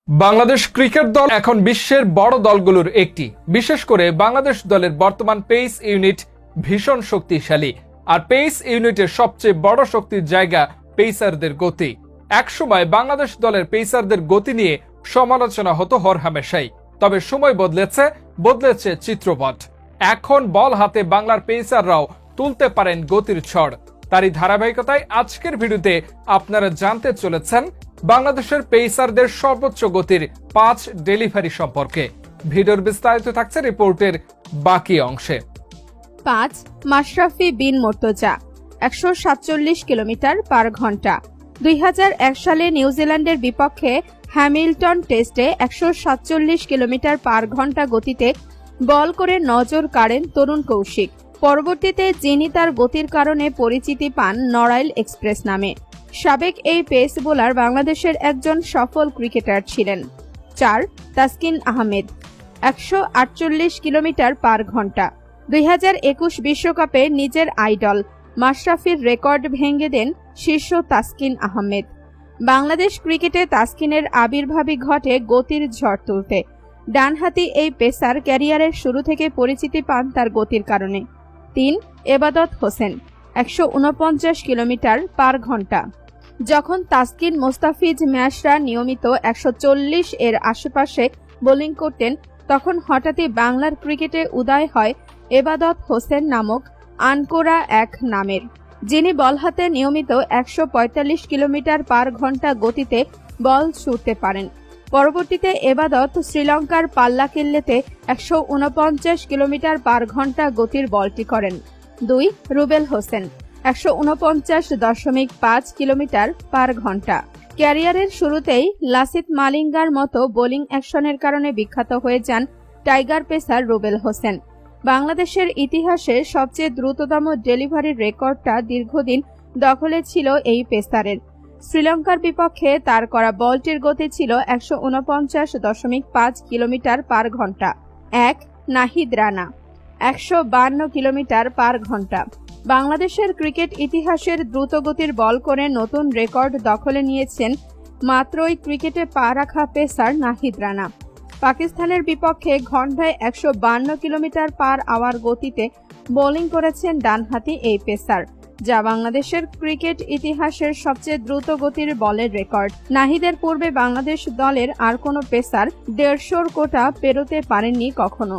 Bangladesh cricket দল এখন বিশ্বের বড় দলগুলোর একটি। বিশেষ করে বাংলাদেশ দলের বর্তমান পেস ইউনিট ভীষণ শক্তিশালী। আর পেস ইউনিটের সবচেয়ে বড় শক্তির জায়গা পেসারদের গতি। একসময় বাংলাদেশ দলের পেসারদের গতি নিয়ে সমালোচনা হতো হরহামেশাই। তবে সময় বদলেছে চিত্রপট। এখন বল হাতে বাংলার পেসাররাও তুলতে পারেন গতির ঝড়। তারই ধারাবাহিকতায় আজকের ভিডিওতে আপনারা জানতে চলেছেন বাংলাদেশের পেসারদের সর্বোচ্চ গতির 5 ডেলিভারি সম্পর্কে। ভিডিওর বিস্তারিত থাকছে রিপোর্টের বাকি অংশে। 5 মাশরাফি বিন মুর্তজা 147 কিলোমিটার পার ঘন্টা। 2001 সালে নিউজিল্যান্ডের বিপক্ষে হ্যামিল্টন টেস্টে 147 কিলোমিটার পার ঘন্টা গতিতে বল করে নজর কাড়েন তরুণ কৌশিক। পরবর্তীতে যিনি তার গতির কারণে পরিচিতি পান নড়াইল এক্সপ্রেস নামে। সাবেক এই পেস বোলার বাংলাদেশের একজন সফল ক্রিকেটার ছিলেন। 4 তাসকিন আহমেদ 148 কিলোমিটার পার ঘন্টা। 2021 বিশ্বকাপে নিজের আইডল মাশরাফির রেকর্ড ভেঙে দেন শীর্ষ তাসকিন আহমেদ। বাংলাদেশ ক্রিকেটে তাসকিনের আবির্ভাবই ঘটে গতির ঝড় তুলতে। ডানহাতি এই পেসার ক্যারিয়ারের শুরু থেকে পরিচিতি পান তার গতির কারণে। 3 এবাদত হোসেন 149 কিলোমিটার পার ঘন্টা। যখন তাসকিন মোস্তাফিজ ম্যাচরা নিয়মিত 140 এর আশেপাশে বোলিং করতেন, তখন হঠাৎই বাংলার ক্রিকেটে উদয় হয় এবাদত হোসেন নামক আনকোরা এক নামের, যিনি বল হাতে নিয়মিত 145 কিলোমিটার পার ঘন্টা গতিতে বল ছুড়তে পারেন। পরবর্তীতে এবাদত শ্রীলঙ্কার পাল্লাকিল্লেতে 149 কিলোমিটার পার ঘন্টা গতির বলটি করেন। 2 রুবেল হোসেন 149.5 কিলোমিটার পার ঘন্টা। ক্যারিয়ারের শুরুতেই লাসিথ মালিঙ্গার মতো বোলিং অ্যাকশনের কারণে বিখ্যাত হয়ে যান টাইগার পেসার রুবেল হোসেন। বাংলাদেশের ইতিহাসে সবচেয়ে দ্রুততম ডেলিভারির রেকর্ডটা দীর্ঘদিন দখলে ছিল এই পেসারের। শ্রীলঙ্কার বিপক্ষে তার করা বলটির গতি ছিল 149.5 কিলোমিটার পার ঘন্টা। 1 নাহিদ রানা 152 কিলোমিটার পার ঘন্টা। বাংলাদেশের ক্রিকেট ইতিহাসের দ্রুতগতির বল করে নতুন রেকর্ড দখলে নিয়েছেন মাত্রই ক্রিকেটে পা রাখা পেসার নাহিদ রানা। পাকিস্তানের বিপক্ষে ঘন্টায় 152 কিলোমিটার পার আওয়ার গতিতে বোলিং করেছেন ডানহাতি এই পেসার, যা বাংলাদেশের ক্রিকেট ইতিহাসের সবচেয়ে দ্রুত গতির বলের রেকর্ড। নাহিদের পূর্বে বাংলাদেশ দলের আর কোনো পেসার 150 কোটা পেরোতে পারেননি কখনো।